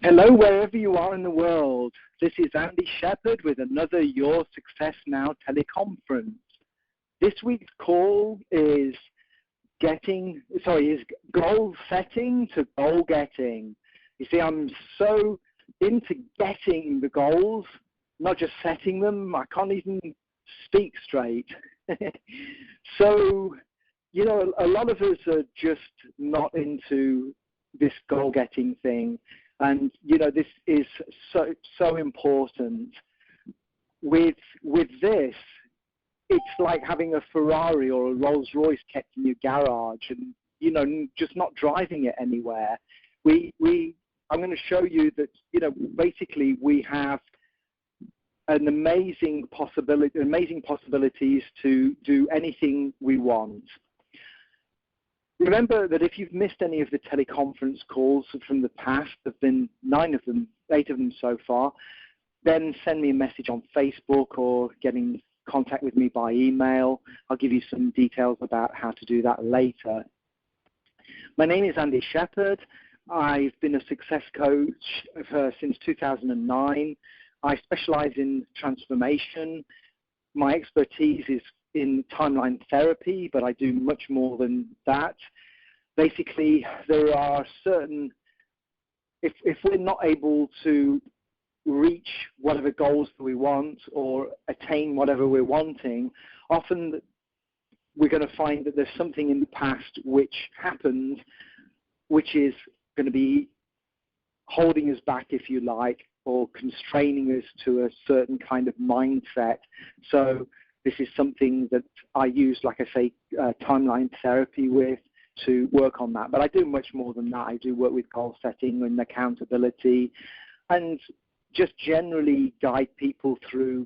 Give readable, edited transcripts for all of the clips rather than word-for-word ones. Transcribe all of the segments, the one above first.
Hello, wherever you are in the world. This is Andy Shepherd with another Your Success Now teleconference. This week's call is goal setting to goal getting. You see, I'm so into getting the goals, not just setting them. I can't even speak straight. So, you know, a lot of us are just not into this goal getting thing. And, you know, this is so important. With this, it's like having a Ferrari or a Rolls Royce kept in your garage and, you know, just not driving it anywhere. I'm going to show you that, you know, basically we have amazing possibilities to do anything we want. Remember that if you've missed any of the teleconference calls from the past, there have been 8 of them so far, then send me a message on Facebook or get in contact with me by email. I'll give you some details about how to do that later. My name is Andy Shepherd. I've been a success coach since 2009. I specialize in transformation. My expertise is in timeline therapy, but I do much more than that. Basically, there are certain, if we're not able to reach whatever goals that we want or attain whatever we're wanting, often we're going to find that there's something in the past which happened, which is going to be holding us back, if you like, or constraining us to a certain kind of mindset. So this is something that I use, like I say, timeline therapy with to work on that. But I do much more than that. I do work with goal setting and accountability and just generally guide people through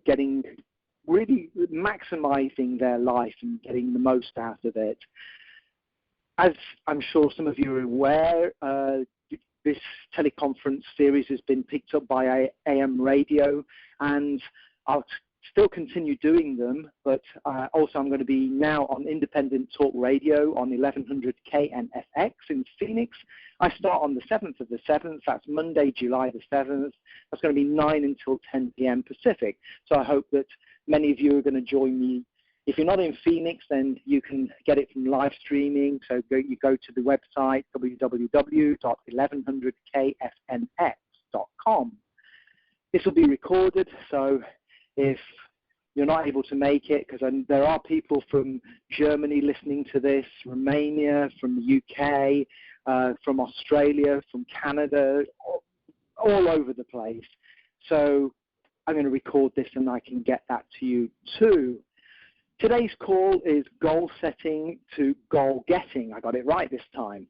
really maximizing their life and getting the most out of it. As I'm sure some of you are aware, this teleconference series has been picked up by AM radio, and I'll still continue doing them, but also I'm going to be now on independent talk radio on 1100 KNFX in Phoenix. I start on the 7th of the 7th. That's Monday, July the 7th. That's going to be 9 until 10 p.m. Pacific. So I hope that many of you are going to join me. If you're not in Phoenix, then you can get it from live streaming. So you go to the website, www.1100kfnx.com. This will be recorded, so if you're not able to make it, because there are people from Germany listening to this, Romania, from the UK, from Australia, from Canada, all over the place. So I'm going to record this and I can get that to you too. Today's call is goal setting to goal getting. I got it right this time.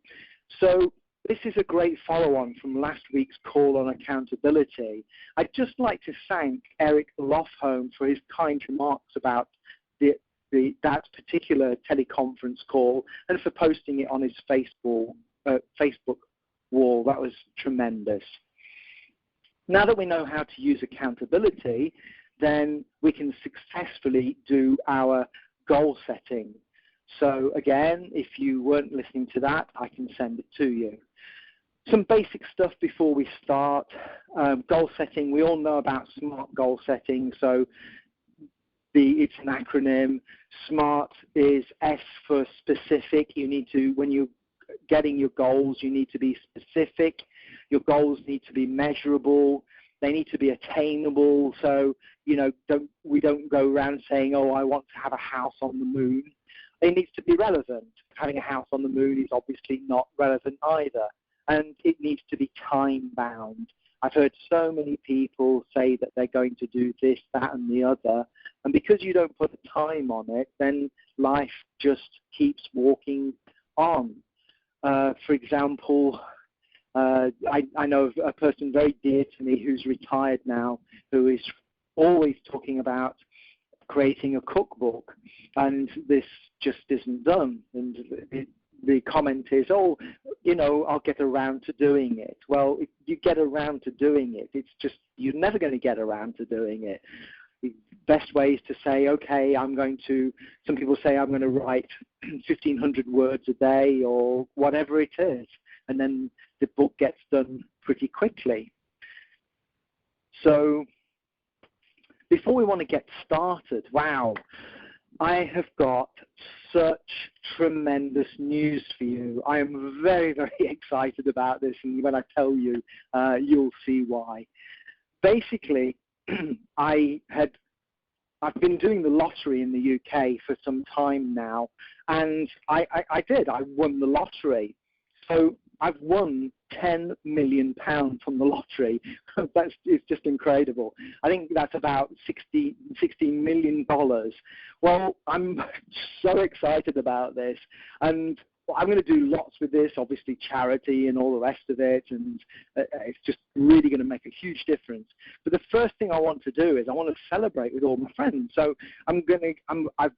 So this is a great follow-on from last week's call on accountability. I'd just like to thank Eric Lofholm for his kind remarks about that particular teleconference call and for posting it on his Facebook wall. That was tremendous. Now that we know how to use accountability, then we can successfully do our goal setting. So again, if you weren't listening to that, I can send it to you. Some basic stuff before we start. Goal setting, we all know about SMART goal setting. So it's an acronym. SMART is S for specific. You need to, when you're getting your goals, you need to be specific. Your goals need to be measurable. They need to be attainable. So, you know, we don't go around saying, oh, I want to have a house on the moon. It needs to be relevant. Having a house on the moon is obviously not relevant either. And it needs to be time-bound. I've heard so many people say that they're going to do this, that, and the other. And because you don't put a time on it, then life just keeps walking on. For example, I know of a person very dear to me who's retired now, who is always talking about creating a cookbook, and this just isn't done. And the comment is, oh, you know, I'll get around to doing it. Well, if you get around to doing it, it's just you're never going to get around to doing it. The best way is to say, okay, some people say I'm going to write 1,500 words a day or whatever it is, and then the book gets done pretty quickly. So before we want to get started, wow, I have got such tremendous news for you. I am very, very excited about this, and when I tell you, you'll see why. Basically, I've been doing the lottery in the UK for some time now, and I won the lottery. So I've won £10 million from the lottery. It's just incredible. I think that's about $60 million. Well, I'm so excited about this, and I'm going to do lots with this, obviously charity and all the rest of it, and it's just really going to make a huge difference. But the first thing I want to do is I want to celebrate with all my friends. So I've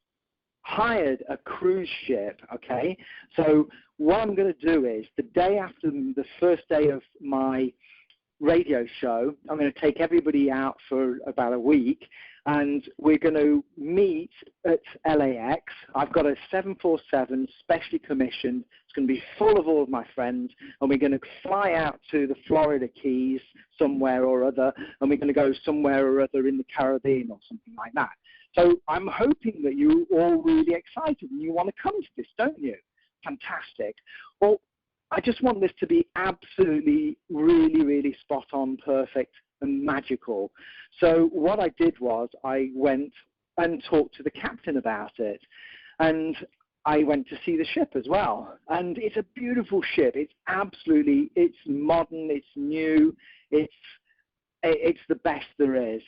hired a cruise ship, okay? So what I'm going to do is the day after the first day of my radio show, I'm going to take everybody out for about a week, and we're going to meet at LAX. I've got a 747 specially commissioned. It's going to be full of all of my friends, and we're going to fly out to the Florida Keys somewhere or other, and we're going to go somewhere or other in the Caribbean or something like that. So I'm hoping that you're all really excited and you want to come to this, don't you? Fantastic. Well, I just want this to be absolutely, really, really spot on, perfect, and magical. So what I did was I went and talked to the captain about it, and I went to see the ship as well. And it's a beautiful ship. It's modern, it's new, it's the best there is.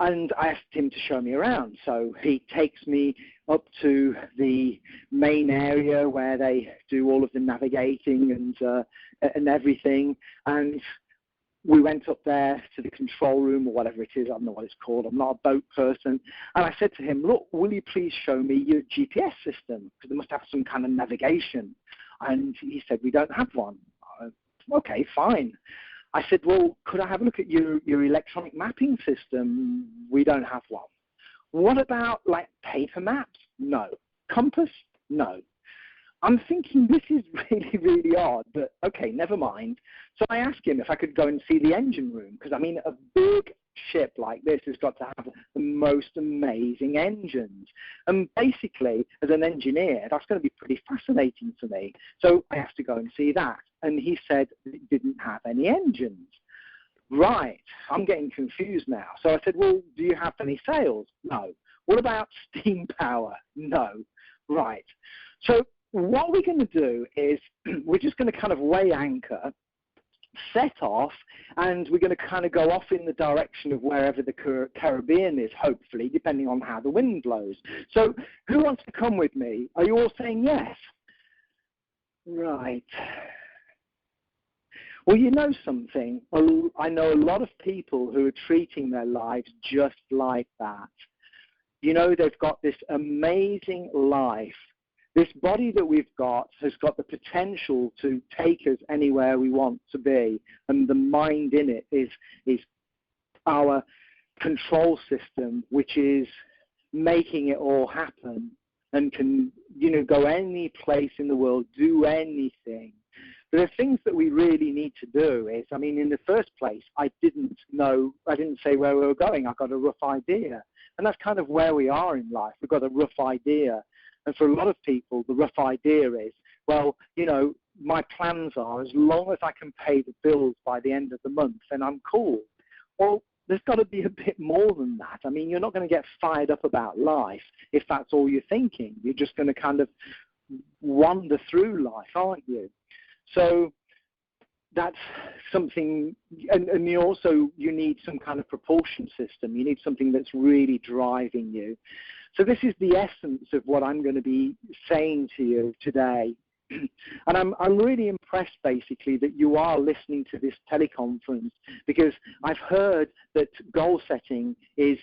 And I asked him to show me around. So he takes me up to the main area where they do all of the navigating and everything. And we went up there to the control room or whatever it is. I don't know what it's called. I'm not a boat person. And I said to him, look, will you please show me your GPS system? Because they must have some kind of navigation. And he said, we don't have one. Okay, fine. I said, well, could I have a look at your electronic mapping system? We don't have one. What about, like, paper maps? No. Compass? No. I'm thinking this is really, really odd, but okay, never mind. So I asked him if I could go and see the engine room, because, I mean, a big ship like this has got to have the most amazing engines. And basically, as an engineer, that's going to be pretty fascinating for me. So I asked to go and see that. And he said it didn't have any engines. Right, I'm getting confused now. So I said, well, do you have any sails? No. What about steam power? No. Right. So what we're going to do is we're just going to kind of weigh anchor, set off, and we're going to kind of go off in the direction of wherever the Caribbean is, hopefully, depending on how the wind blows. So who wants to come with me? Are you all saying yes? Right. Well, you know something? I know a lot of people who are treating their lives just like that. You know, they've got this amazing life. This body that we've got has got the potential to take us anywhere we want to be, and the mind in it is our control system, which is making it all happen and can, you know, go any place in the world, do anything. But the things that we really need to do is, I mean, in the first place, I didn't say where we were going. I got a rough idea. And that's kind of where we are in life. We've got a rough idea. And for a lot of people, the rough idea is, well, you know, my plans are as long as I can pay the bills by the end of the month, then I'm cool. Well, there's got to be a bit more than that. I mean, you're not going to get fired up about life if that's all you're thinking. You're just going to kind of wander through life, aren't you? So that's something, and you need some kind of propulsion system. You need something that's really driving you. So this is the essence of what I'm going to be saying to you today. And I'm really impressed, basically, that you are listening to this teleconference, because I've heard that goal setting is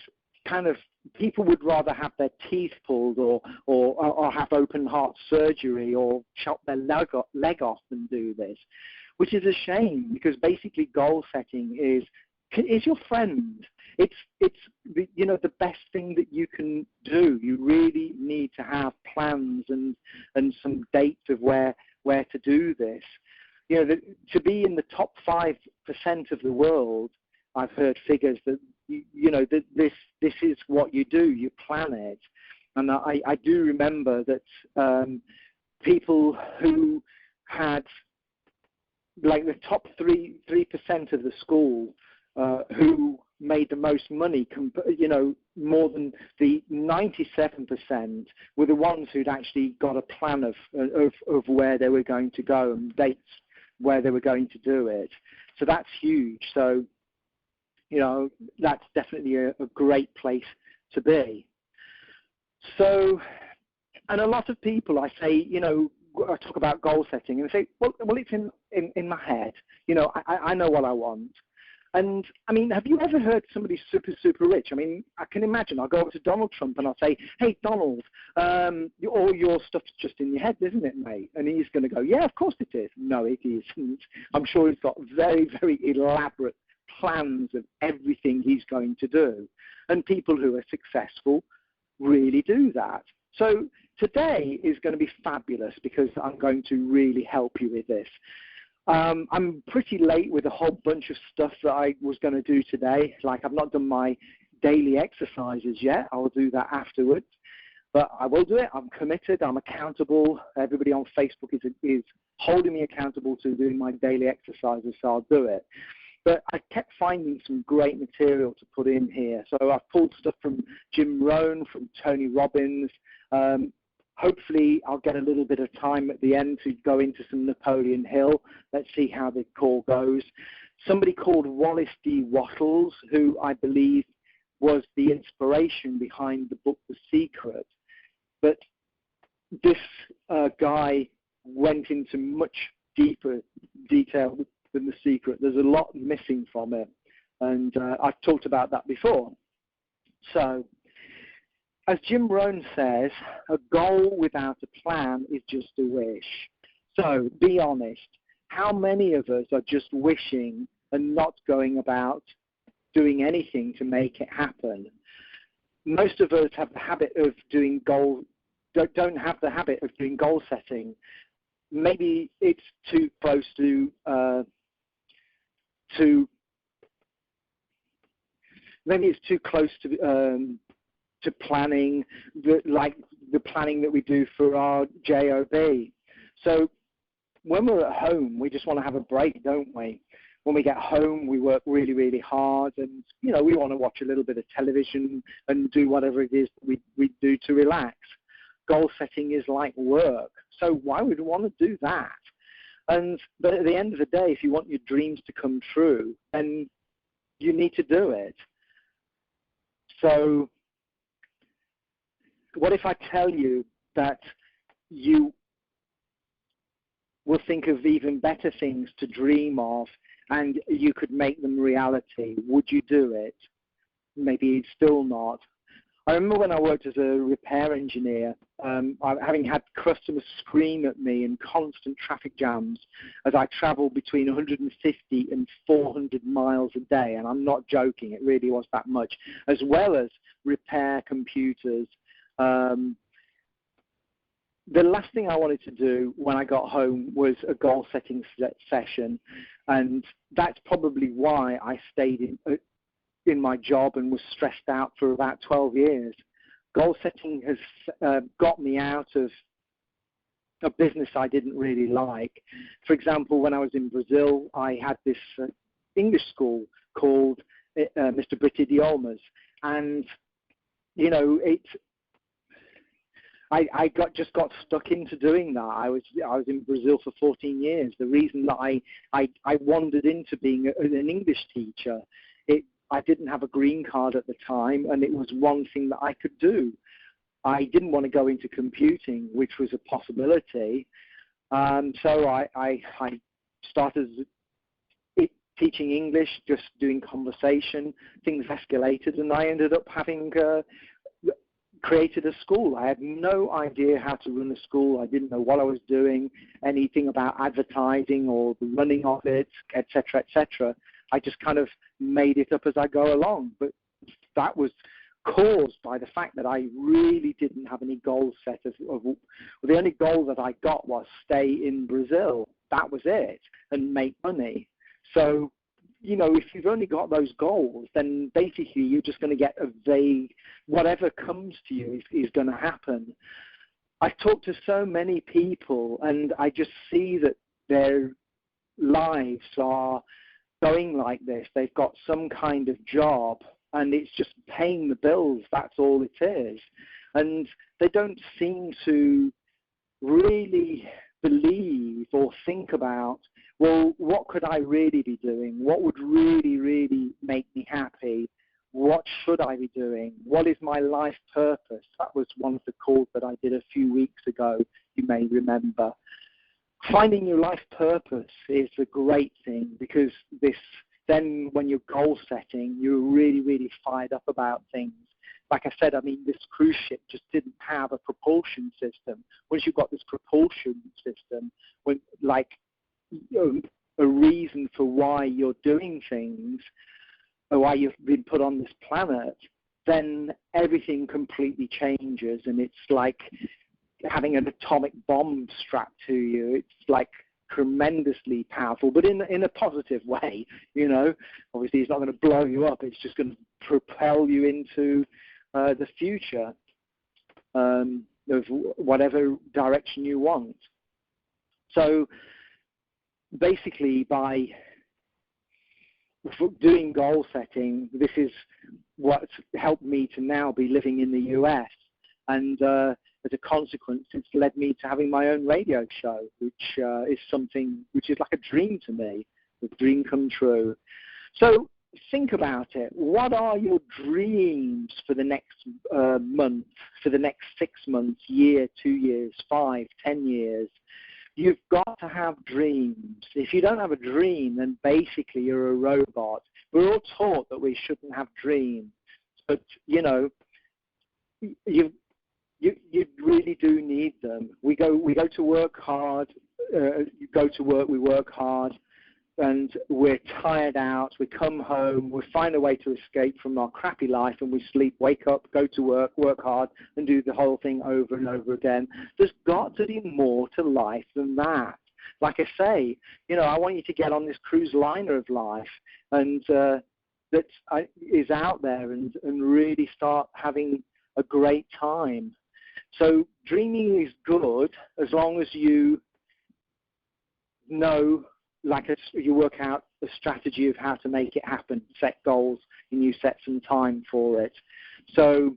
kind of, people would rather have their teeth pulled or have open heart surgery or chop their leg off than do this, which is a shame, because basically goal setting is your friend. It's the best thing that you can do. You really need to have plans and some dates of where to do this. You know, to be in the top 5% of the world, I've heard figures that, that this is what you do, you plan it. And I do remember that people who had, like the top 3% of the school who made the most money, more than the 97% were the ones who'd actually got a plan of where they were going to go and dates where they were going to do it. So that's huge. So, that's definitely a great place to be. So, and a lot of people, I say, I talk about goal setting and say, well, it's in my head. I know what I want. And, I mean, have you ever heard somebody super, super rich? I mean, I can imagine I'll go over to Donald Trump and I'll say, hey, Donald, all your stuff's just in your head, isn't it, mate? And he's going to go, yeah, of course it is. No, it isn't. I'm sure he's got very, very elaborate plans of everything he's going to do. And people who are successful really do that. So today is going to be fabulous because I'm going to really help you with this. I'm pretty late with a whole bunch of stuff that I was going to do today. Like, I've not done my daily exercises yet. I'll do that afterwards. But I will do it. I'm committed. I'm accountable. Everybody on Facebook is holding me accountable to doing my daily exercises, so I'll do it. But I kept finding some great material to put in here. So I've pulled stuff from Jim Rohn, from Tony Robbins. Hopefully I'll get a little bit of time at the end to go into some Napoleon Hill. Let's see how the call goes. Somebody called Wallace D. Wattles, who I believe was the inspiration behind the book The Secret. But this guy went into much deeper detail than The Secret. There's a lot missing from it. And I've talked about that before. So, as Jim Rohn says, a goal without a plan is just a wish. So be honest. How many of us are just wishing and not going about doing anything to make it happen? Most of us have the habit of doing don't have the habit of doing goal setting. Maybe it's too close to planning, like the planning that we do for our job. So when we're at home, we just want to have a break, don't we? When we get home, we work really, really hard, and we want to watch a little bit of television and do whatever it is we do to relax. Goal setting is like work, so why would we want to do that? But at the end of the day, if you want your dreams to come true, then you need to do it. So what if I tell you that you will think of even better things to dream of and you could make them reality? Would you do it? Maybe still not. I remember when I worked as a repair engineer, having had customers scream at me in constant traffic jams as I traveled between 150 and 400 miles a day, and I'm not joking, it really was that much, as well as repair computers. The last thing I wanted to do when I got home was a goal-setting session, and that's probably why I stayed in my job and was stressed out for about 12 years. Goal-setting has got me out of a business I didn't really like. For example, when I was in Brazil, I had this English school called Mr. Britidiomas, and I just got stuck into doing that. I was in Brazil for 14 years. The reason that I wandered into being an English teacher, I didn't have a green card at the time, and it was one thing that I could do. I didn't want to go into computing, which was a possibility. So I started teaching English, just doing conversation. Things escalated, and I ended up having created a school. I had no idea how to run a school. I didn't know what I was doing, anything about advertising or the running of it, etc., etc. I just kind of made it up as I go along. But that was caused by the fact that I really didn't have any goals set. The only goal that I got was stay in Brazil. That was it, and make money. So if you've only got those goals, then basically you're just going to get a vague, whatever comes to you is going to happen. I've talked to so many people, and I just see that their lives are going like this. They've got some kind of job, and it's just paying the bills. That's all it is. And they don't seem to really believe or think about, well, what could I really be doing? What would really, really make me happy? What should I be doing? What is my life purpose? That was one of the calls that I did a few weeks ago, you may remember. Finding your life purpose is a great thing, because then when you're goal setting, you're really, really fired up about things. Like I said, this cruise ship just didn't have a propulsion system. Once you've got this propulsion system, a reason for why you're doing things, or why you've been put on this planet, then everything completely changes, and it's like having an atomic bomb strapped to you. It's like tremendously powerful, but in a positive way. Obviously it's not going to blow you up. It's just going to propel you into the future of whatever direction you want. So basically, by doing goal setting, this is what's helped me to now be living in the US, and as a consequence, it's led me to having my own radio show, which is something which is like a dream to me, a dream come true. So think about it. What are your dreams for the next month, for the next 6 months, year, 2 years, 5, 10 years? You've got to have dreams. If you don't have a dream, then basically you're a robot. We're all taught that we shouldn't have dreams, but you really do need them. We go to work hard. You go to work. We work hard, and we're tired out. We come home. We find a way to escape from our crappy life, and we sleep, wake up, go to work, work hard, and do the whole thing over and over again. There's got to be more to life than that. Like I say, I want you to get on this cruise liner of life, and that is out there, and really start having a great time. So dreaming is good as long as you know, you work out a strategy of how to make it happen, set goals, and you set some time for it. So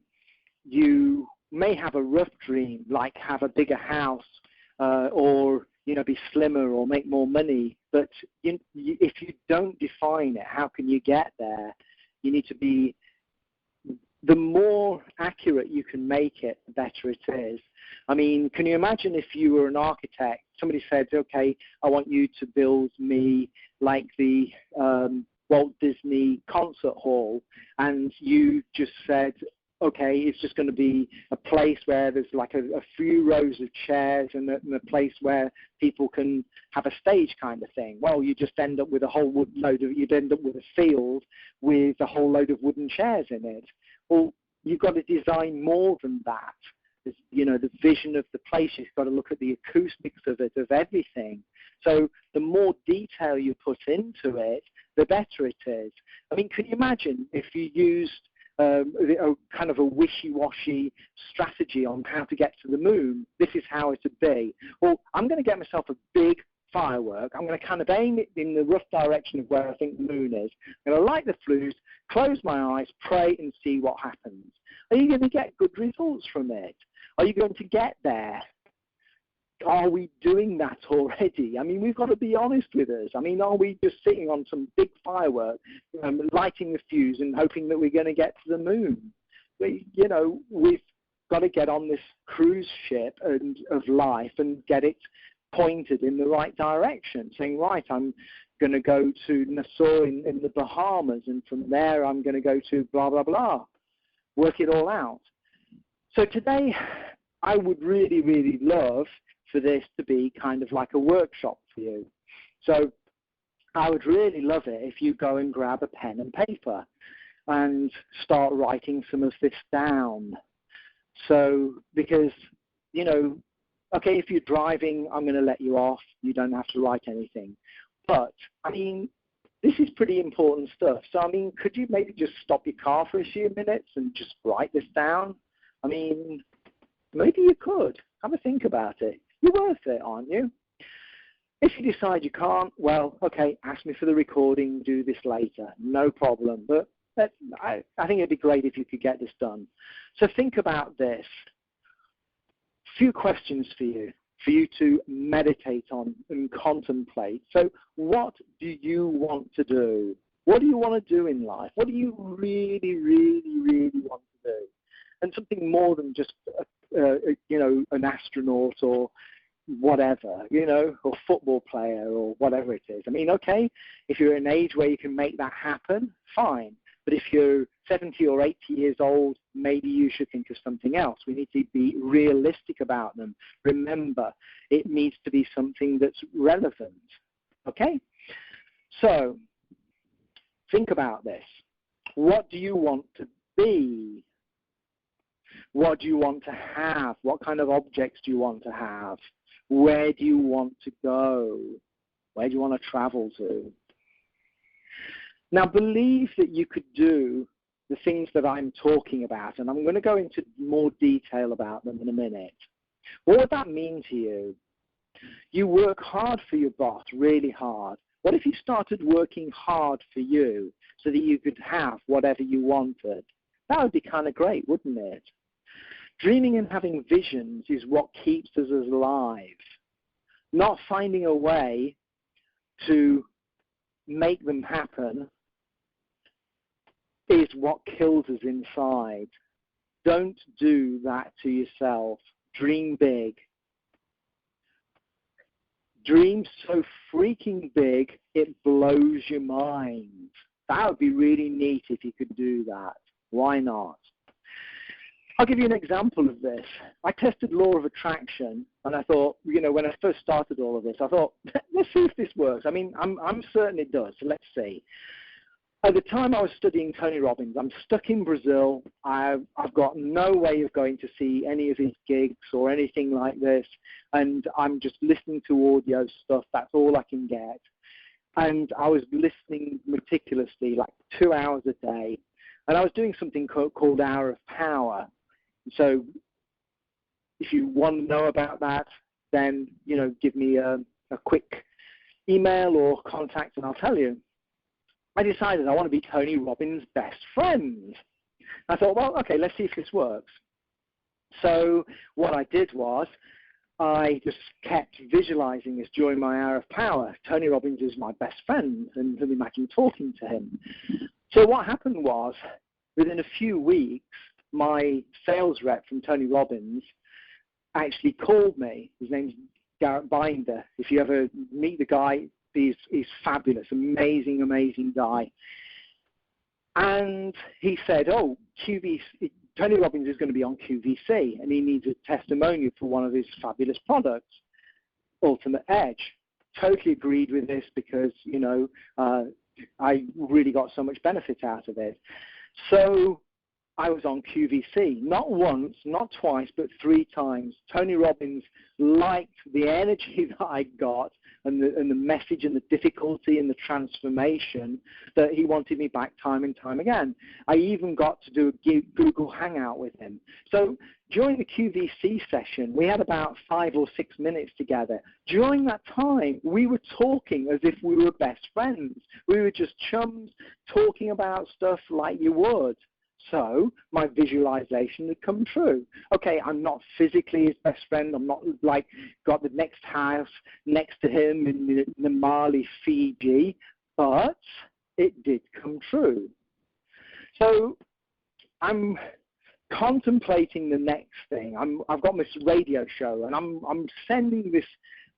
you may have a rough dream, like have a bigger house, or be slimmer or make more money. But if you don't define it, how can you get there? You need to be. The more accurate you can make it, the better it is. Can you imagine if you were an architect, somebody said, okay, I want you to build me like the Walt Disney concert hall, and you just said, okay, it's just going to be a place where there's like a few rows of chairs and a place where people can have a stage kind of thing. Well, you just end up with you'd end up with a field with a whole load of wooden chairs in it. Well, you've got to design more than that. The vision of the place, you've got to look at the acoustics of it, of everything. So the more detail you put into it, the better it is. Can you imagine if you used a kind of a wishy-washy strategy on how to get to the moon? This is how it would be. Well, I'm going to get myself a big firework. I'm going to kind of aim it in the rough direction of where I think the moon is. I'm going to light the fuse, close my eyes, pray, and see what happens. Are you going to get good results from it? Are you going to get there? Are we doing that already? We've got to be honest with us. Are we just sitting on some big firework, lighting the fuse and hoping that we're going to get to the moon? We've got to get on this cruise ship of life and get it pointed in the right direction, saying, right, I'm going to go to Nassau in the Bahamas, and from there I'm going to go to blah, blah, blah. Work it all out. So today I would really, really love for this to be kind of like a workshop for you. So I would really love it if you go and grab a pen and paper and start writing some of this down. So because, okay, if you're driving, I'm going to let you off. You don't have to write anything. But, this is pretty important stuff. So, I mean, could you maybe just stop your car for a few minutes and just write this down? I mean, maybe you could. Have a think about it. You're worth it, aren't you? If you decide you can't, well, okay, ask me for the recording, do this later. No problem. But I think it'd be great if you could get this done. So think about this. Few questions for you to meditate on and contemplate. So what do you want to do? What do you want to do in life? What do you really, really, really want to do? And something more than just, an astronaut or whatever, or football player or whatever it is. I mean, okay, if you're at an age where you can make that happen, fine. But if you're 70 or 80 years old, maybe you should think of something else. We need to be realistic about them. Remember, it needs to be something that's relevant. Okay? So, think about this. What do you want to be? What do you want to have? What kind of objects do you want to have? Where do you want to go? Where do you want to travel to? Now, believe that you could do the things that I'm talking about, and I'm going to go into more detail about them in a minute. What would that mean to you? You work hard for your boss, really hard. What if you started working hard for you so that you could have whatever you wanted? That would be kind of great, wouldn't it? Dreaming and having visions is what keeps us alive. Not finding a way to make them happen is what kills us inside. Don't do that to yourself. Dream big. Dream so freaking big it blows your mind. That would be really neat if you could do that. Why not? I'll give you an example of this. I tested law of attraction, and I thought, when I first started all of this, I thought, let's see if this works. I mean, I'm certain it does, so let's see. At the time I was studying Tony Robbins, I'm stuck in Brazil. I've got no way of going to see any of his gigs or anything like this, and I'm just listening to audio stuff. That's all I can get. And I was listening meticulously, like 2 hours a day, and I was doing something called Hour of Power. So if you want to know about that, then, give me a quick email or contact and I'll tell you. I decided I want to be Tony Robbins' best friend. I thought, well, okay, let's see if this works. So what I did was I just kept visualizing this during my Hour of Power. Tony Robbins is my best friend, and imagine talking to him. So what happened was, within a few weeks, my sales rep from Tony Robbins actually called me. His name's Garrett Binder. If you ever meet the guy, he's fabulous, amazing, amazing guy. And he said, oh, Tony Robbins is going to be on QVC, and he needs a testimonial for one of his fabulous products, Ultimate Edge. Totally agreed with this because, I really got so much benefit out of it. So I was on QVC, not once, not twice, but 3 times. Tony Robbins liked the energy that I got and the message and the difficulty and the transformation that he wanted me back time and time again. I even got to do a Google Hangout with him. So during the QVC session, we had about 5 or 6 minutes together. During that time, we were talking as if we were best friends. We were just chums talking about stuff like you would. So my visualization had come true. Okay, I'm not physically his best friend. I'm not like got the next house next to him in Namali, Fiji, but it did come true. So I'm contemplating the next thing. I've got this radio show, and I'm sending this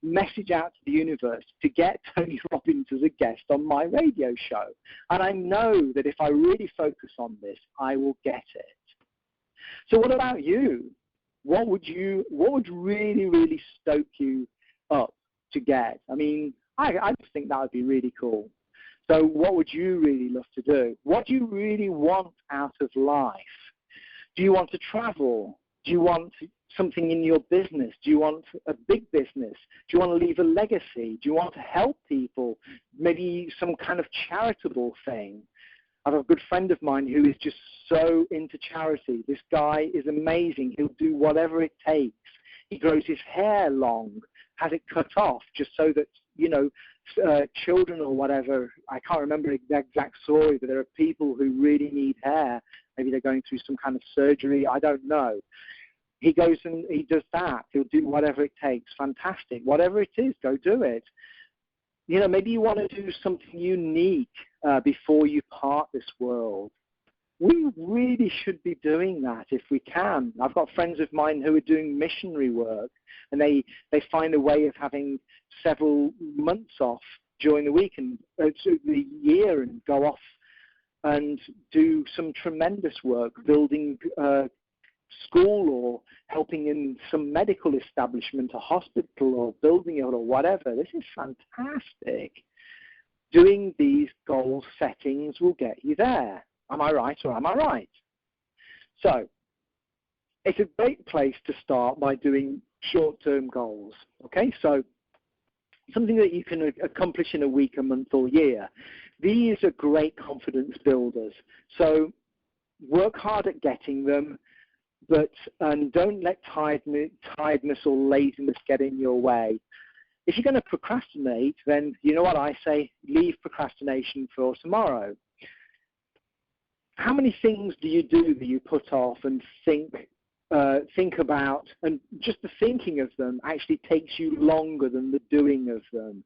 message out to the universe to get Tony Robbins as a guest on my radio show. And I know that if I really focus on this, I will get it. So what about you? What would really, really stoke you up to get? I mean, I just think that would be really cool. So what would you really love to do? What do you really want out of life? Do you want to travel? Do you want something in your business? Do you want a big business? Do you want to leave a legacy? Do you want to help people? Maybe some kind of charitable thing. I have a good friend of mine who is just so into charity. This guy is amazing. He'll do whatever it takes. He grows his hair long, has it cut off just so that, children or whatever, I can't remember the exact story, but there are people who really need hair. Maybe they're going through some kind of surgery. I don't know. He goes and he does that. He'll do whatever it takes. Fantastic. Whatever it is, go do it. Maybe you want to do something unique before you part this world. We really should be doing that if we can. I've got friends of mine who are doing missionary work, and they find a way of having several months off during the week and the year and go off and do some tremendous work, building school or helping in some medical establishment, a hospital or building it or whatever. This is fantastic. Doing these goal settings will get you there. Am I right or am I right? So it's a great place to start by doing short-term goals. Okay, so something that you can accomplish in a week, a month or year. These are great confidence builders. So work hard at getting them, but don't let tiredness or laziness get in your way. If you're going to procrastinate, then you know what I say, leave procrastination for tomorrow. How many things do you do that you put off and think about, and just the thinking of them actually takes you longer than the doing of them?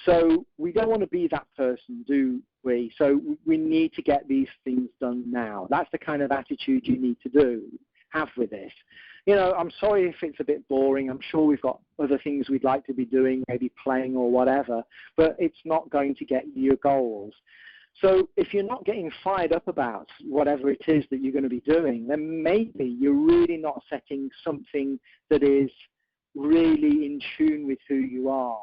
So we don't want to be that person, do we? So we need to get these things done now. That's the kind of attitude you need to have with this. I'm sorry if it's a bit boring. I'm sure we've got other things we'd like to be doing, maybe playing or whatever, but it's not going to get you your goals. So if you're not getting fired up about whatever it is that you're going to be doing, then maybe you're really not setting something that is really in tune with who you are.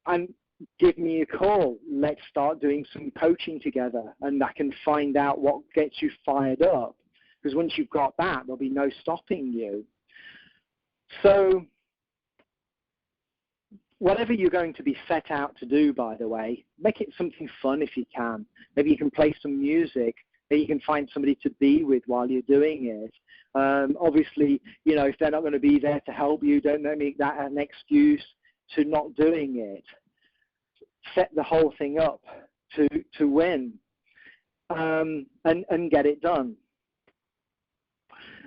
And give me a call. Let's start doing some coaching together, and I can find out what gets you fired up. Because once you've got that, there'll be no stopping you. So whatever you're going to be set out to do, by the way, make it something fun if you can. Maybe you can play some music. Maybe you can find somebody to be with while you're doing it. Obviously, if they're not going to be there to help you, don't make that an excuse to not doing it. Set the whole thing up to win and get it done.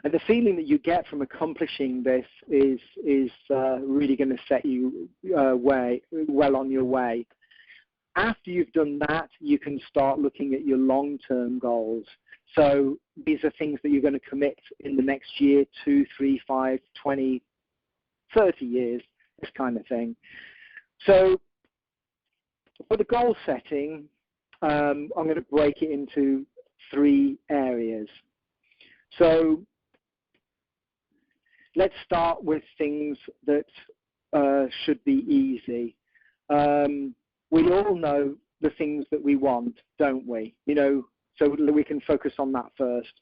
And the feeling that you get from accomplishing this is really going to set you well on your way. After you've done that, you can start looking at your long-term goals. So these are things that you're going to commit in the next year, 2, 3, 5, 20, 30 years, this kind of thing. So for the goal setting, I'm going to break it into 3 areas. So let's start with things that should be easy. We all know the things that we want, don't we? So we can focus on that first.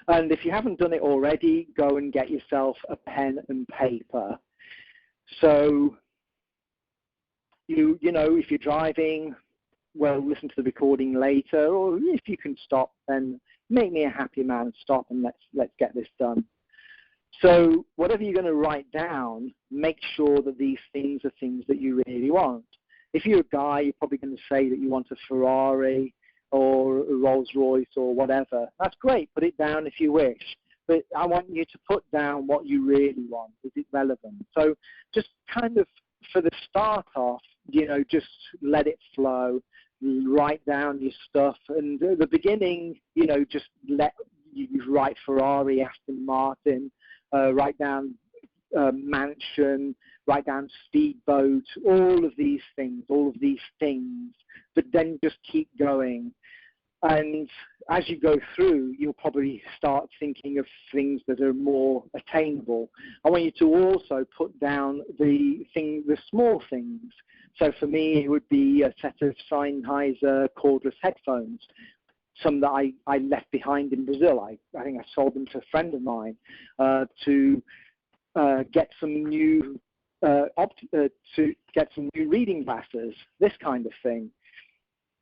And if you haven't done it already, go and get yourself a pen and paper. So, if you're driving, well, listen to the recording later, or if you can stop, then make me a happy man, stop and let's get this done. So whatever you're going to write down, make sure that these things are things that you really want. If you're a guy, you're probably going to say that you want a Ferrari or a Rolls Royce or whatever. That's great. Put it down if you wish. But I want you to put down what you really want. Is it relevant? So just kind of for the start off, just let it flow. Write down your stuff. And at the beginning, just let you write Ferrari, Aston Martin, write down mansion, write down speedboat, all of these things, but then just keep going. And as you go through, you'll probably start thinking of things that are more attainable. I want you to also put down the small things. So for me, it would be a set of Sennheiser cordless headphones, some that I left behind in Brazil. I think I sold them to a friend of mine to get some new to get some new reading glasses, this kind of thing.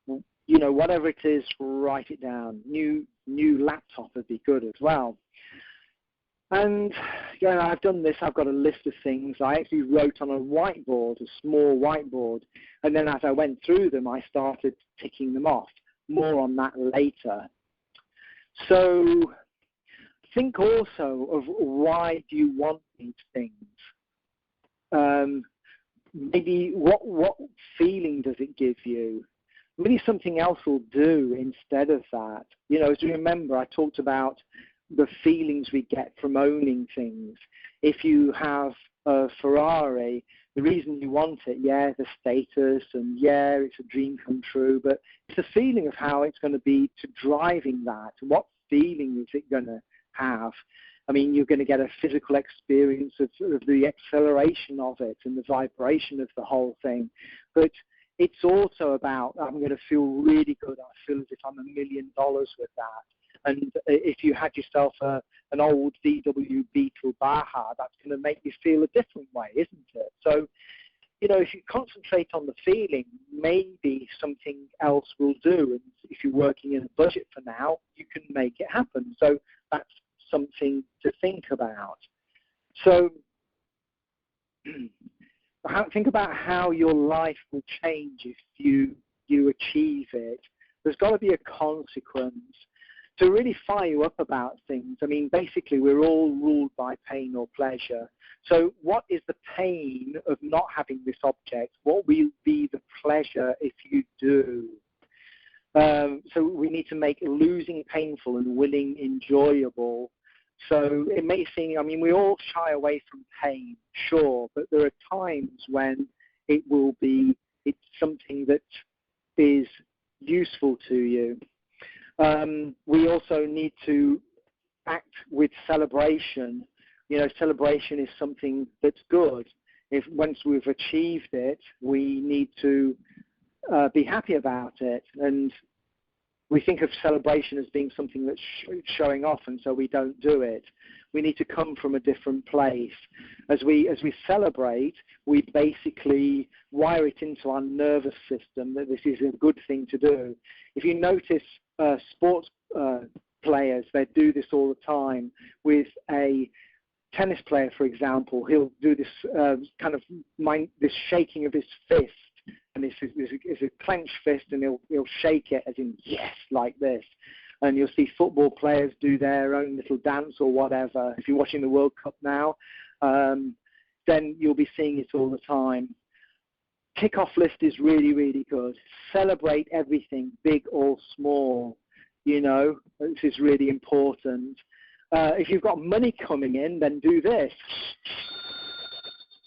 You know, whatever it is, write it down. New laptop would be good as well. And you know, I've done this. I've got a list of things. I actually wrote on a whiteboard, a small whiteboard, and then as I went through them, I started ticking them off. More on that later. So think also of why do you want these things? Maybe what feeling does it give you? Maybe something else will do instead of that. You know, as you remember, I talked about the feelings we get from owning things. If you have a Ferrari, the reason you want it, yeah, the status, and yeah, it's a dream come true, but it's a feeling of how it's going to be to driving that. What feeling is it going to have? I mean, you're going to get a physical experience of the acceleration of it and the vibration of the whole thing. But it's also about, I'm going to feel really good. I feel as if I'm $1 million with that. And if you had yourself an old VW Beetle Baja, that's going to make you feel a different way, isn't it? So, you know, if you concentrate on the feeling, maybe something else will do. And if you're working in a budget for now, you can make it happen. So that's something to think about. So think about how your life will change if you achieve it. There's got to be a consequence to really fire you up about things. I mean, basically, we're all ruled by pain or pleasure. So what is the pain of not having this object? What will be the pleasure if you do? So we need to make losing painful and winning enjoyable. So it may seem, I mean, we all shy away from pain, sure, but there are times when it's something that is useful to you. We also need to act with celebration. You know, celebration is something that's good. Once we've achieved it, we need to be happy about it. And we think of celebration as being something that's showing off, and so we don't do it. We need to come from a different place. As we celebrate, we basically wire it into our nervous system that this is a good thing to do. If you notice sports players, they do this all the time. With a tennis player, for example, he'll do this this shaking of his fist. And this is a clenched fist, and he'll shake it as in yes, like this. And you'll see football players do their own little dance or whatever. If you're watching the World Cup now, then you'll be seeing it all the time. Kick-off list is really, really good. Celebrate everything, big or small. You know, this is really important. If you've got money coming in, then do this.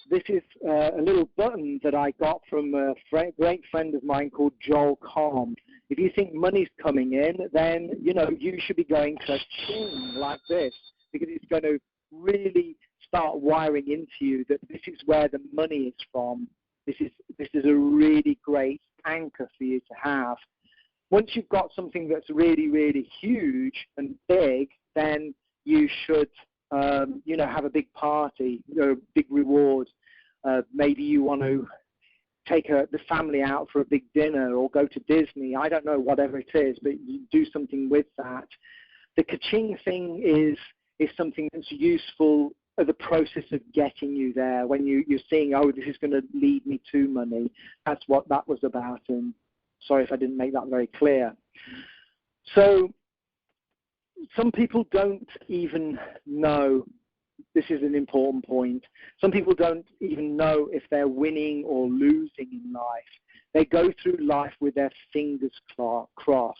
This is a little button that I got from a great friend of mine called Joel Comm. If you think money's coming in, then, you know, you should be going to ching like this, because it's going to really start wiring into you that this is where the money is from. This is a really great anchor for you to have. Once you've got something that's really, really huge and big, then you should, have a big party, a big reward. Maybe you want to take the family out for a big dinner or go to Disney. I don't know, whatever it is, but you do something with that. The ka-ching thing is something that's useful at the process of getting you there. When you're seeing, oh, this is going to lead me to money. That's what that was about. And sorry if I didn't make that very clear. So some people don't even know. This is an important point. Some people don't even know if they're winning or losing in life. They go through life with their fingers crossed.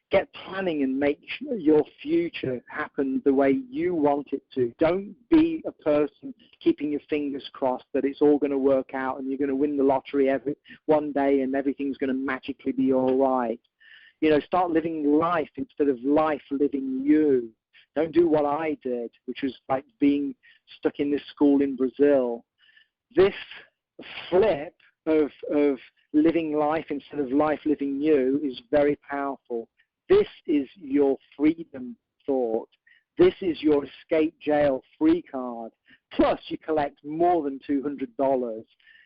Get planning and make your future happen the way you want it to. Don't be a person keeping your fingers crossed that it's all going to work out and you're going to win the lottery one day and everything's going to magically be all right. You know, start living life instead of life living you. Don't do what I did, which was like being stuck in this school in Brazil. This flip of living life instead of life living you is very powerful. This is your freedom thought. This is your escape jail free card. plus you collect more than $200.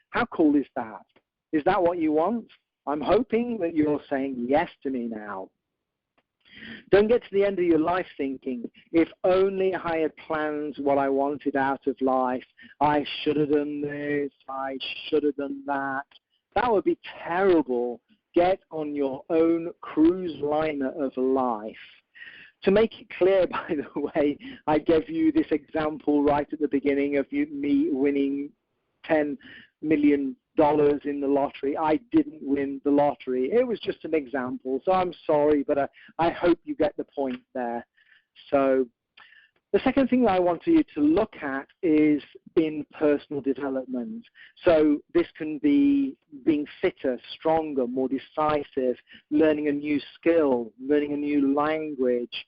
How cool is that? Is that what you want? I'm hoping that you're saying yes to me now. Don't get to the end of your life thinking, if only I had planned what I wanted out of life, I should have done this, I should have done that. That would be terrible. Get on your own cruise liner of life. To make it clear, by the way, I gave you this example right at the beginning of me winning $10 million in the lottery. I didn't win the lottery. It was just an example, so I'm sorry, but I hope you get the point there. So the second thing that I want you to look at is in personal development. So this can be being fitter, stronger, more decisive, learning a new skill, learning a new language,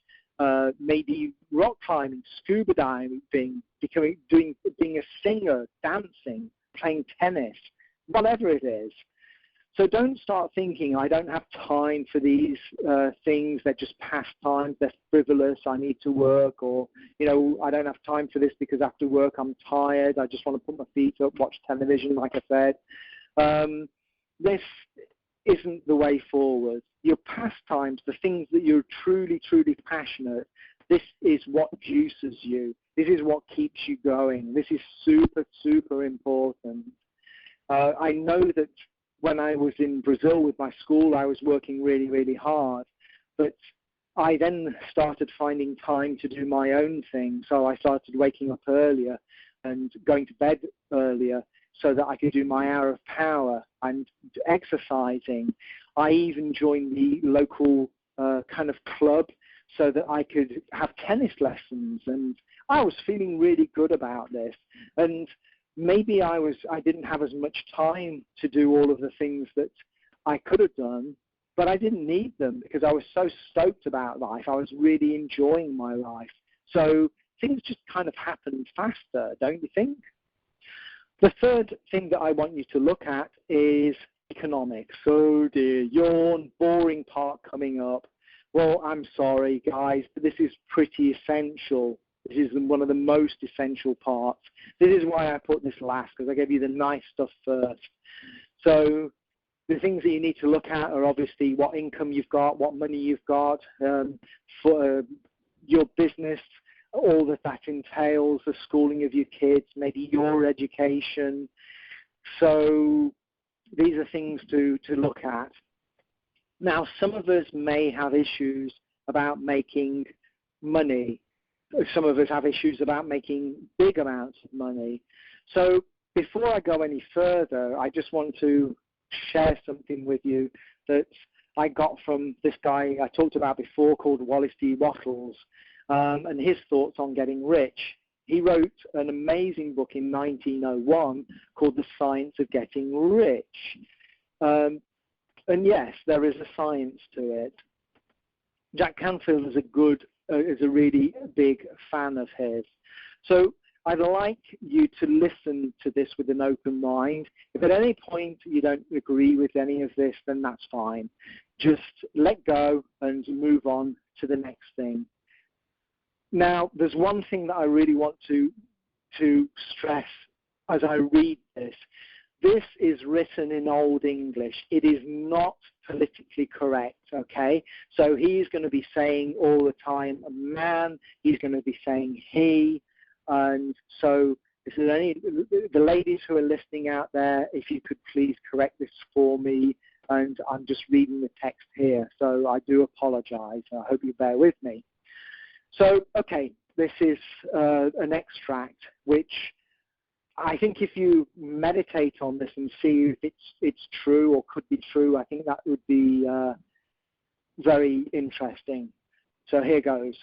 maybe rock climbing, scuba diving, being a singer, dancing, playing tennis, whatever it is. So don't start thinking, I don't have time for these things, they're just pastimes, they're frivolous, I need to work, or, I don't have time for this because after work I'm tired, I just want to put my feet up, watch television, like I said. This isn't the way forward. Your pastimes, the things that you're truly, truly passionate, this is what juices you. This is what keeps you going. This is super, super important. I know that when I was in Brazil with my school, I was working really, really hard. But I then started finding time to do my own thing. So I started waking up earlier and going to bed earlier so that I could do my hour of power and exercising. I even joined the local kind of club so that I could have tennis lessons. And I was feeling really good about this. And maybe I didn't have as much time to do all of the things that I could have done, but I didn't need them because I was so stoked about life. I was really enjoying my life. So things just kind of happened faster, don't you think? The third thing that I want you to look at is economics. Oh dear, yawn, boring part coming up. Well, I'm sorry, guys, but this is pretty essential. This is one of the most essential parts. This is why I put this last, because I gave you the nice stuff first. So the things that you need to look at are obviously what income you've got, what money you've got, for your business, all that entails, the schooling of your kids, maybe your education. So these are things to look at. Now, some of us may have issues about making money. Some of us have issues about making big amounts of money. So before I go any further, I just want to share something with you that I got from this guy I talked about before called Wallace D. Wattles, and his thoughts on getting rich. He wrote an amazing book in 1901 called The Science of Getting Rich. And yes, there is a science to it. Jack Canfield is a really big fan of his. So I'd like you to listen to this with an open mind. If at any point you don't agree with any of this, then that's fine. Just let go and move on to the next thing. Now, there's one thing that I really want to stress as I read this. This is written in Old English. It is not politically correct, okay? So he's going to be saying all the time a man, he's going to be saying he, and so if there's any, the ladies who are listening out there, if you could please correct this for me, and I'm just reading the text here, so I do apologize. I hope you bear with me. So, okay, this is an extract which I think if you meditate on this and see if it's true or could be true, I think that would be very interesting. So here goes.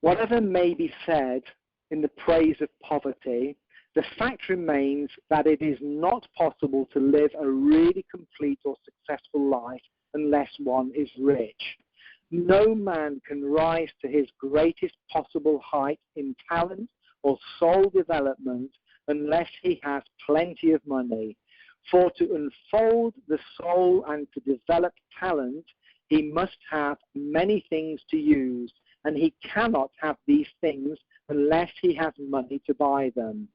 Whatever may be said in the praise of poverty, the fact remains that it is not possible to live a really complete or successful life unless one is rich. No man can rise to his greatest possible height in talent or soul development unless he has plenty of money. For to unfold the soul and to develop talent, he must have many things to use, and he cannot have these things unless he has money to buy them.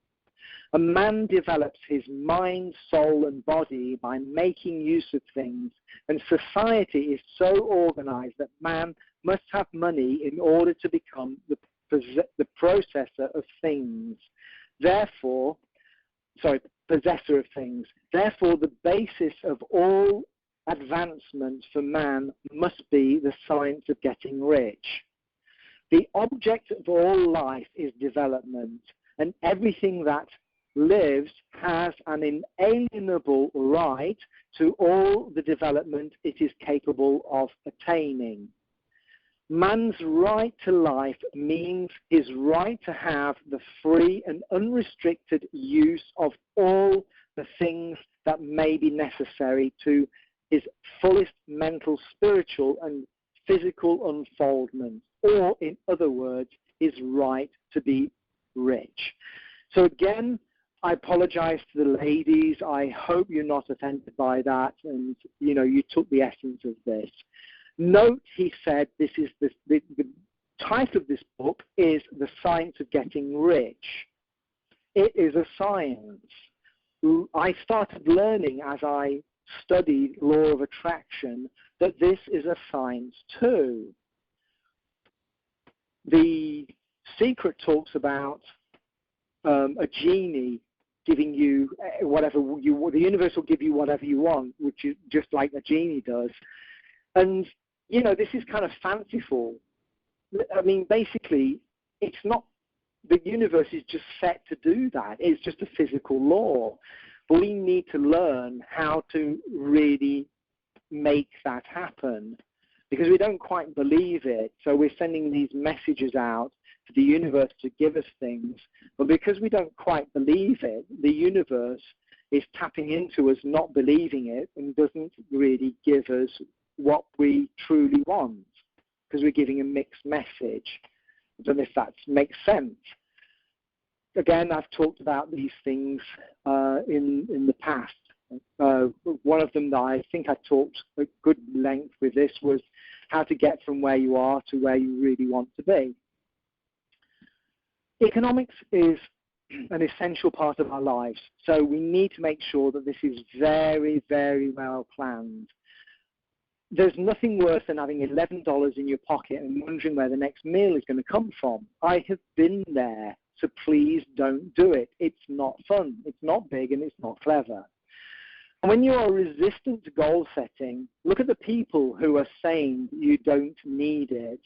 A man develops his mind, soul, and body by making use of things, and society is so organized that man must have money in order to become the possessor of things. Possessor of things. Therefore, the basis of all advancement for man must be the science of getting rich. The object of all life is development, and everything that lives has an inalienable right to all the development it is capable of attaining. Man's right to life means his right to have the free and unrestricted use of all the things that may be necessary to his fullest mental, spiritual, and physical unfoldment, or in other words, his right to be rich. So again, I apologize to the ladies. I hope you're not offended by that, and you took the essence of this. Note, he said, the title of this book is The Science of Getting Rich. It is a science. I started learning as I studied law of attraction that this is a science too. The Secret talks about a genie giving you whatever the universe will give you whatever you want, which is just like a genie does. And this is kind of fanciful. I mean, basically, it's not, the universe is just set to do that. It's just a physical law. But we need to learn how to really make that happen, because we don't quite believe it. So we're sending these messages out to the universe to give us things. But because we don't quite believe it, the universe is tapping into us not believing it and doesn't really give us what we truly want, because we're giving a mixed message. I don't know if that makes sense. Again, I've talked about these things in the past. One of them that I think I talked at good length with this was how to get from where you are to where you really want to be. Economics is an essential part of our lives, so we need to make sure that this is very, very well planned. There's nothing worse than having $11 in your pocket and wondering where the next meal is going to come from. I have been there, so please don't do it. It's not fun, it's not big, and it's not clever. And when you are resistant to goal setting, look at the people who are saying you don't need it.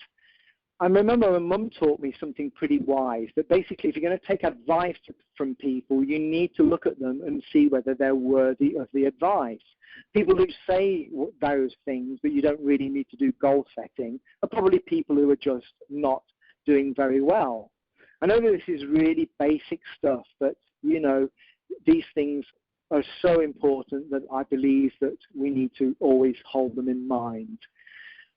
I remember my mum taught me something pretty wise, that basically if you're going to take advice from people, you need to look at them and see whether they're worthy of the advice. People who say those things, but you don't really need to do goal setting, are probably people who are just not doing very well. I know that this is really basic stuff, but, these things are so important that I believe that we need to always hold them in mind.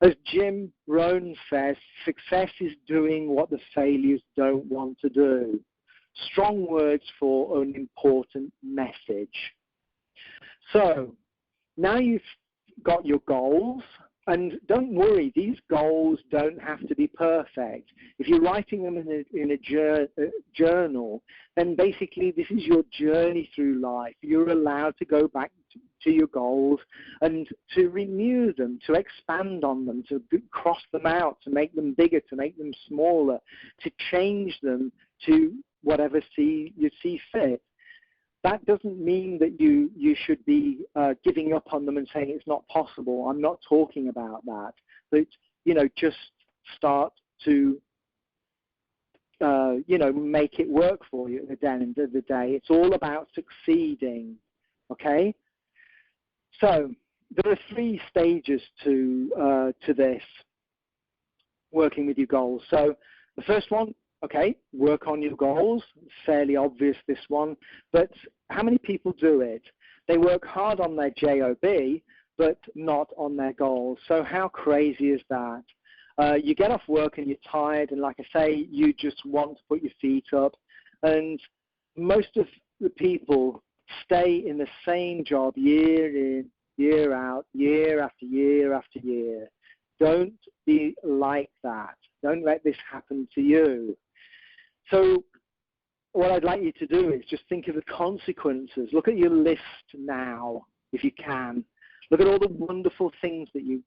As Jim Rohn says, success is doing what the failures don't want to do. Strong words for an important message. So, now you've got your goals, and don't worry, these goals don't have to be perfect. If you're writing them in a journal, then basically this is your journey through life. You're allowed to go back to your goals and to renew them, to expand on them, to cross them out, to make them bigger, to make them smaller, to change them to whatever you see fit. That doesn't mean that you should be giving up on them and saying it's not possible. I'm not talking about that. But, just start to, make it work for you at the end of the day. It's all about succeeding, okay? So there are 3 stages to this, working with your goals. So the first one, okay, work on your goals. It's fairly obvious, this one. But how many people do it? They work hard on their JOB, but not on their goals. So how crazy is that? You get off work and you're tired, and like I say, you just want to put your feet up. And most of the people stay in the same job year in, year out, year after year after year. Don't be like that. Don't let this happen to you. So what I'd like you to do is just think of the consequences. Look at your list now, if you can. Look at all the wonderful things that you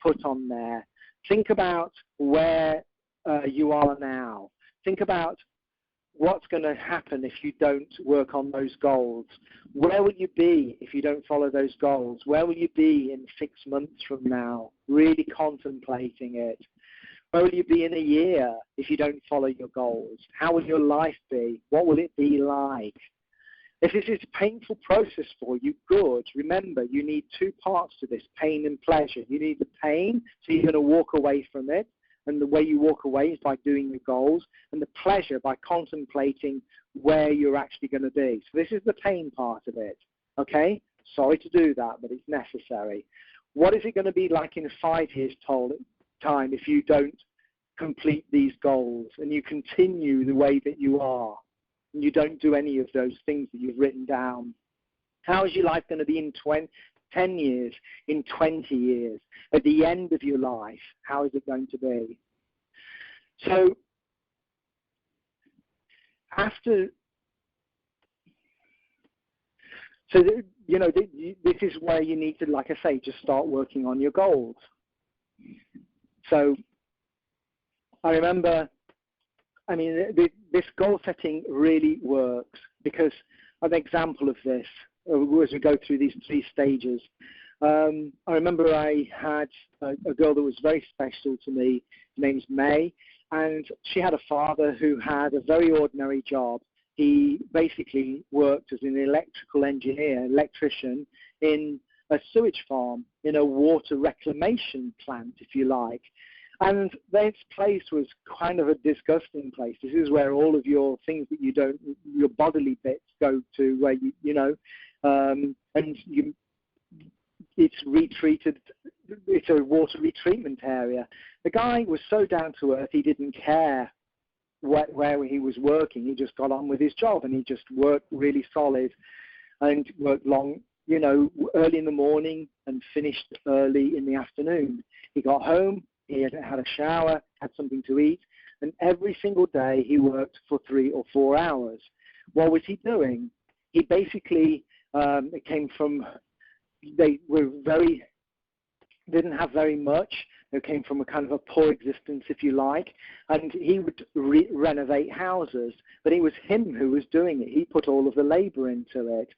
put on there. Think about where you are now. Think about what's going to happen if you don't work on those goals. Where will you be if you don't follow those goals? Where will you be in 6 months from now? Really contemplating it. Where will you be in a year if you don't follow your goals? How will your life be? What will it be like? If this is a painful process for you, good. Remember, you need two parts to this, pain and pleasure. You need the pain, so you're going to walk away from it. And the way you walk away is by doing your goals. And the pleasure by contemplating where you're actually going to be. So this is the pain part of it. Okay? Sorry to do that, but it's necessary. What is it going to be like in 5 years' time if you don't complete these goals and you continue the way that you are and you don't do any of those things that you've written down? How is your life going to be in 10 years, in 20 years, at the end of your life? How is it going to be? So this is where you need to, like I say, just start working on your goals. So I remember, this goal setting really works because an example of this, as we go through these 3 stages, I remember I had a girl that was very special to me. Her name's May, and she had a father who had a very ordinary job. He basically worked as an electrician in a sewage farm, in a water reclamation plant, if you like. And this place was kind of a disgusting place. This is where all of your things that you don't, your bodily bits go to, where it's retreated. It's a water retreatment area. The guy was so down to earth, he didn't care where he was working. He just got on with his job, and he just worked really solid and worked long, early in the morning and finished early in the afternoon. He got home, he had a shower, had something to eat, and every single day he worked for 3 or 4 hours. What was he doing? He basically, it came from, didn't have very much. It came from a kind of a poor existence, if you like, and he would renovate houses, but it was him who was doing it. He put all of the labor into it.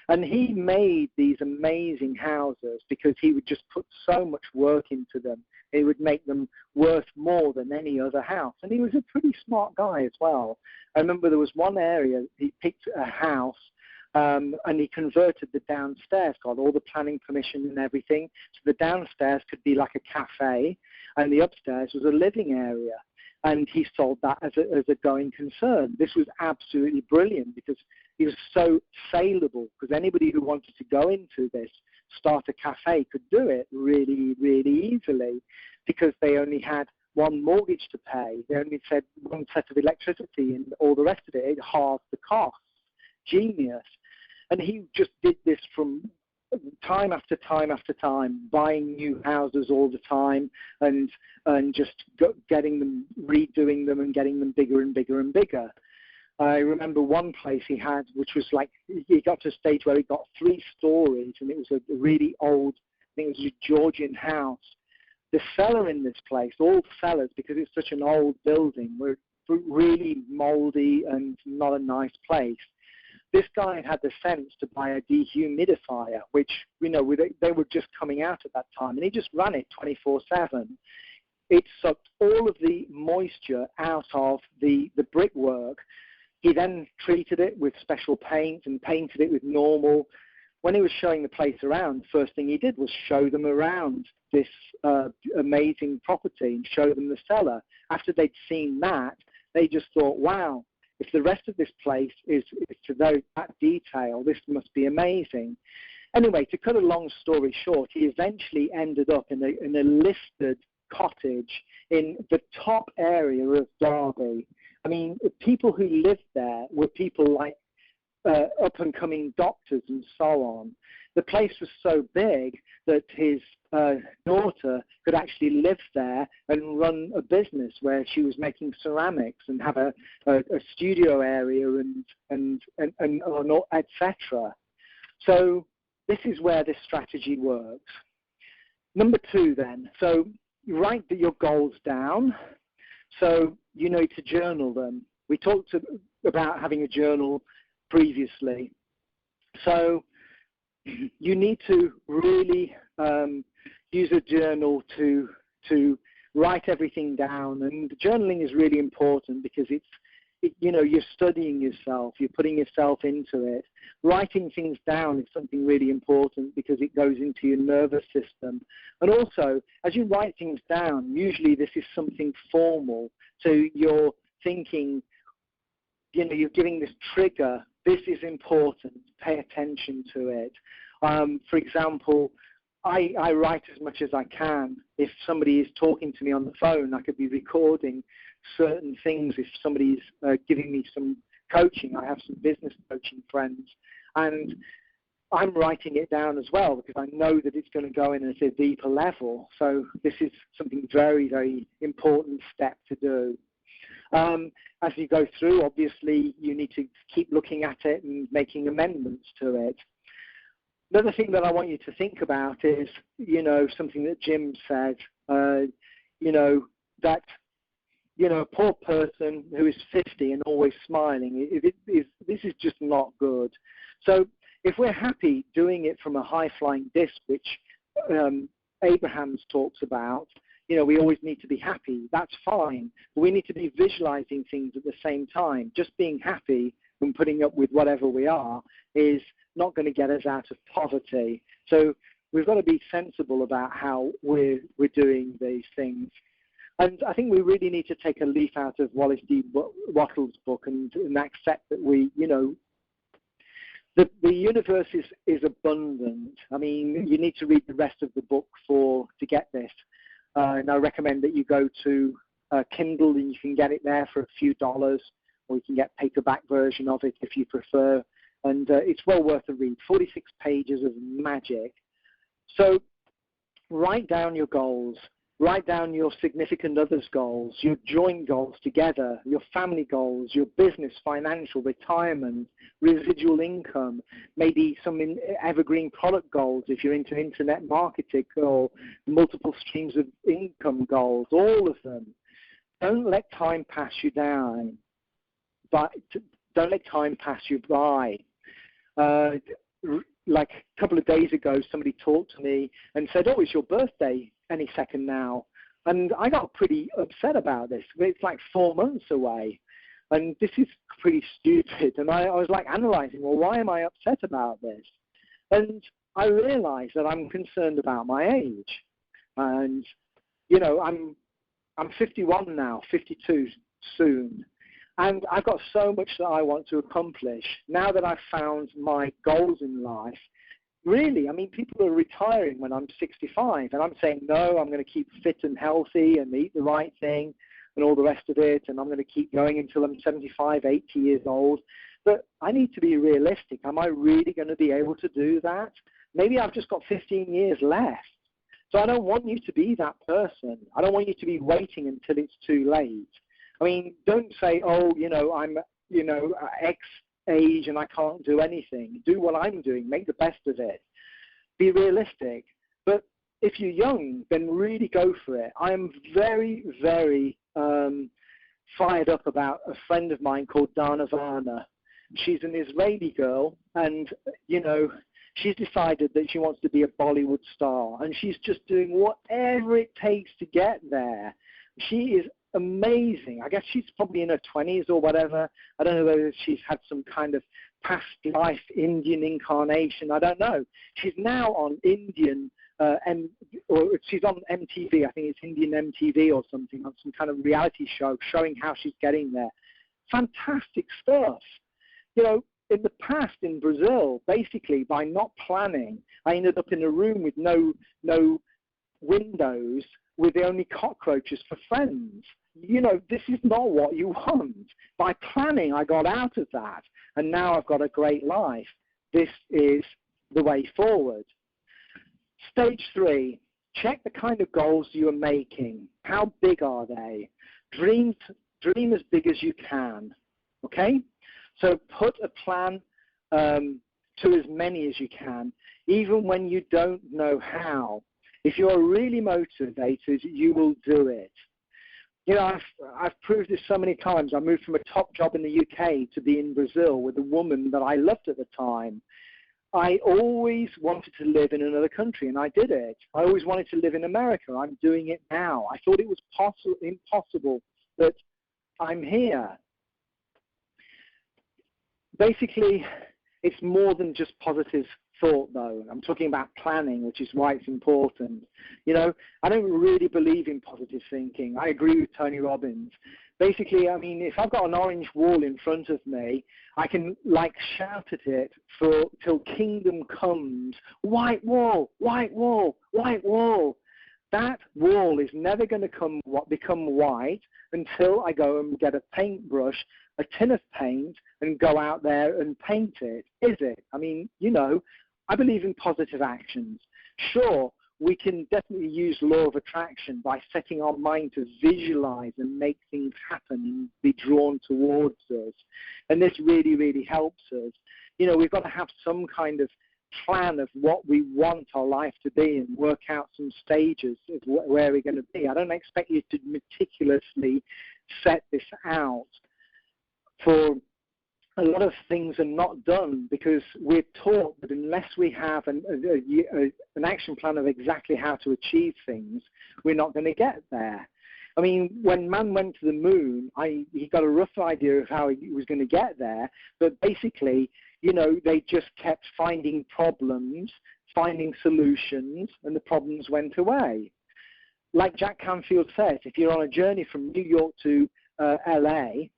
And he made these amazing houses because he would just put so much work into them. He would make them worth more than any other house. And he was a pretty smart guy as well. I remember there was one area, he picked a house, and he converted the downstairs, got all the planning permission and everything. So the downstairs could be like a cafe, and the upstairs was a living area. And he sold that as a going concern. This was absolutely brilliant because he was so saleable, because anybody who wanted to go into this, start a cafe, could do it really, really easily, because they only had one mortgage to pay. They only said one set of electricity, and all the rest of it halved the cost. Genius. And he just did this from time after time after time, buying new houses all the time, and just getting them, redoing them, and getting them bigger and bigger and bigger. I remember one place he had, which was like, he got to a stage where he got 3 stories, and it was a really old, I think it was a Georgian house. The cellar in this place, all the cellars, because it's such an old building, were really moldy and not a nice place. This guy had the sense to buy a dehumidifier, which, they were just coming out at that time, and he just ran it 24/7. It sucked all of the moisture out of the brickwork. He then treated it with special paint and painted it with normal. When he was showing the place around, the first thing he did was show them around this amazing property and show them the cellar. After they'd seen that, they just thought, wow, if the rest of this place is to that detail, this must be amazing. Anyway, to cut a long story short, he eventually ended up in a listed cottage in the top area of Derby. I mean, people who lived there were people like up-and-coming doctors and so on. The place was so big that his daughter could actually live there and run a business where she was making ceramics and have a studio area and etc. So this is where this strategy works. Number 2 then, so you write your goals down. So you need to journal them. We talked about having a journal previously. So you need to really use a journal to write everything down. And journaling is really important because you're studying yourself, you're putting yourself into it. Writing things down is something really important because it goes into your nervous system. And also, as you write things down, usually this is something formal. So you're thinking, you're giving this trigger, this is important, pay attention to it. For example, I write as much as I can. If somebody is talking to me on the phone, I could be recording certain things. If somebody's giving me some coaching, I have some business coaching friends, and I'm writing it down as well because I know that it's going to go in at a deeper level. So this is something very, very important step to do. As you go through, obviously, you need to keep looking at it and making amendments to it. Another thing that I want you to think about is, something that Jim said, that, a poor person who is 50 and always smiling, this is just not good. So if we're happy doing it from a high-flying disc, which Abrahams talks about, we always need to be happy. That's fine. But we need to be visualizing things at the same time. Just being happy and putting up with whatever we are is not going to get us out of poverty. So we've got to be sensible about how we're doing these things. And I think we really need to take a leaf out of Wallace D. Wattles' book and accept that the universe is abundant. I mean, you need to read the rest of the book to get this. And I recommend that you go to Kindle and you can get it there for a few dollars, or you can get paperback version of it if you prefer. And it's well worth a read. 46 pages of magic. So write down your goals. Write down your significant other's goals, your joint goals together, your family goals, your business, financial, retirement, residual income, maybe some evergreen product goals if you're into internet marketing, or multiple streams of income goals, all of them. Don't let time pass you down, but don't let time pass you by. Like a couple of days ago, somebody talked to me and said, "Oh, it's your birthday any second now." And I got pretty upset about this. It's like 4 months away. And this is pretty stupid. And I was like analyzing, well, why am I upset about this? And I realized that I'm concerned about my age. And, I'm 51 now, 52 soon. And I've got so much that I want to accomplish. Now that I've found my goals in life, really, I mean, people are retiring when I'm 65, and I'm saying, no, I'm going to keep fit and healthy and eat the right thing and all the rest of it, and I'm going to keep going until I'm 75, 80 years old. But I need to be realistic. Am I really going to be able to do that? Maybe I've just got 15 years left. So I don't want you to be that person. I don't want you to be waiting until it's too late. I mean, don't say, oh, I'm, X age and I can't do anything. Do what I'm doing. Make the best of it. Be realistic. But if you're young, then really go for it. I am very, very fired up about a friend of mine called Dana Varna. She's an Israeli girl, and, she's decided that she wants to be a Bollywood star, and she's just doing whatever it takes to get there. She is amazing. I guess she's probably in her 20s or whatever. I don't know whether she's had some kind of past life Indian incarnation. I don't know. She's now on Indian, or she's on MTV. I think it's Indian MTV or something, on some kind of reality show showing how she's getting there. Fantastic stuff. In the past in Brazil, basically by not planning, I ended up in a room with no windows, with the only cockroaches for friends. This is not what you want. By planning, I got out of that. and now I've got a great life. This is the way forward. Stage 3, check the kind of goals you are making. How big are they? Dream as big as you can, okay? So put a plan to as many as you can, even when you don't know how. If you're really motivated, you will do it. You know, I've proved this so many times. I moved from a top job in the UK to be in Brazil with a woman that I loved at the time. I always wanted to live in another country, and I did it. I always wanted to live in America. I'm doing it now. I thought it was impossible, but I'm here. Basically, it's more than just positive thought, though. I'm talking about planning, which is why it's important. You know, I don't really believe in positive thinking. I agree with Tony Robbins. Basically, I mean, if I've got an orange wall in front of me, I can, like, shout at it till kingdom comes. White wall, white wall, white wall. That wall is never going to become white until I go and get a paintbrush, a tin of paint, and go out there and paint it, is it? I mean, you know, I believe in positive actions. Sure, we can definitely use law of attraction by setting our mind to visualize and make things happen and be drawn towards us. And this really, really helps us. You know, we've got to have some kind of plan of what we want our life to be and work out some stages of where we're going to be. I don't expect you to meticulously set this out. For a lot of things are not done because we're taught that unless we have an action plan of exactly how to achieve things, we're not going to get there. I mean, when man went to the moon, he got a rough idea of how he was going to get there, but basically, you know, they just kept finding problems, finding solutions, and the problems went away. Like Jack Canfield said, if you're on a journey from New York to LA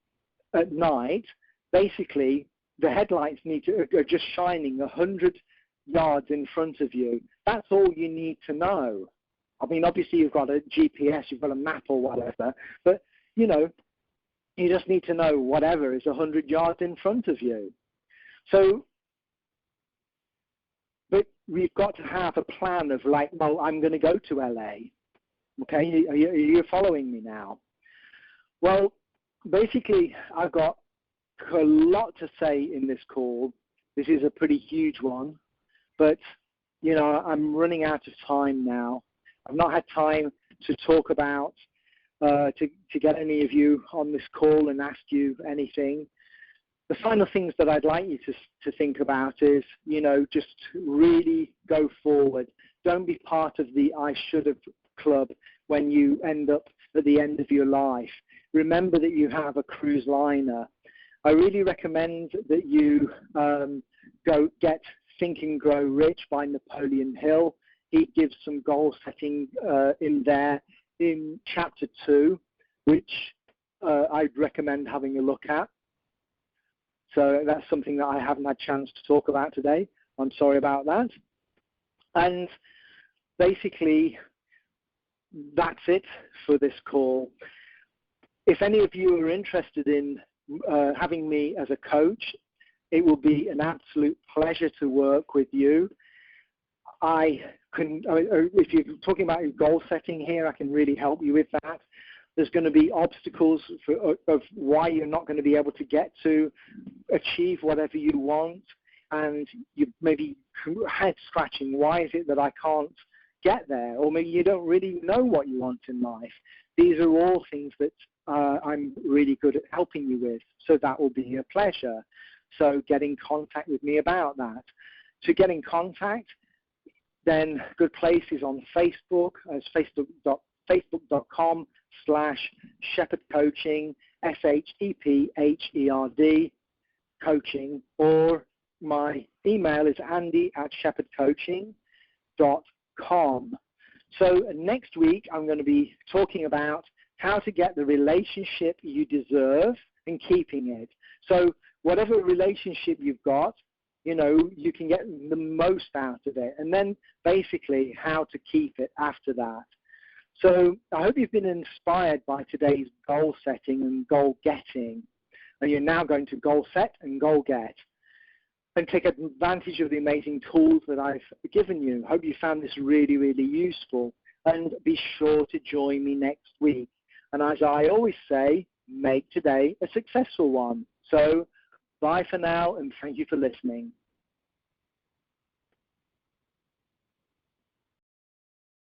at night, basically the headlights are just shining 100 yards in front of you. That's all you need to know. I mean, obviously you've got a GPS, you've got a map or whatever, but, you know, you just need to know whatever is 100 yards in front of you. So, but we've got to have a plan of like, well, I'm going to go to LA. Okay, are you following me now? Well, basically, I've got a lot to say in this call. This is a pretty huge one, but, you know, I'm running out of time now. I've not had time to talk about, to get any of you on this call and ask you anything. The final things that I'd like you to think about is, you know, just really go forward. Don't be part of the I should have club when you end up at the end of your life. Remember that you have a cruise liner. I really recommend that you go get Think and Grow Rich by Napoleon Hill. He gives some goal setting in there in chapter 2, which I'd recommend having a look at. So that's something that I haven't had a chance to talk about today. I'm sorry about that. And basically, that's it for this call. If any of you are interested in having me as a coach, it will be an absolute pleasure to work with you. If you're talking about your goal setting here, I can really help you with that. There's going to be obstacles of why you're not going to be able to get to achieve whatever you want, and you maybe head scratching, why is it that I can't get there? Or maybe you don't really know what you want in life. These are all things that I'm really good at helping you with, so that will be a pleasure. So get in contact with me about that. To get in contact, then good place is on Facebook as facebook.com/Shepherd Coaching, SHEPHERD coaching, or my email is andy@shepherdcoaching.com. So next week I'm going to be talking about how to get the relationship you deserve and keeping it. So whatever relationship you've got, you know, you can get the most out of it, and then basically how to keep it after that. So I hope you've been inspired by today's goal setting and goal getting. and you're now going to goal set and goal get and take advantage of the amazing tools that I've given you. Hope you found this really, really useful. And be sure to join me next week. And as I always say, make today a successful one. So bye for now, and thank you for listening.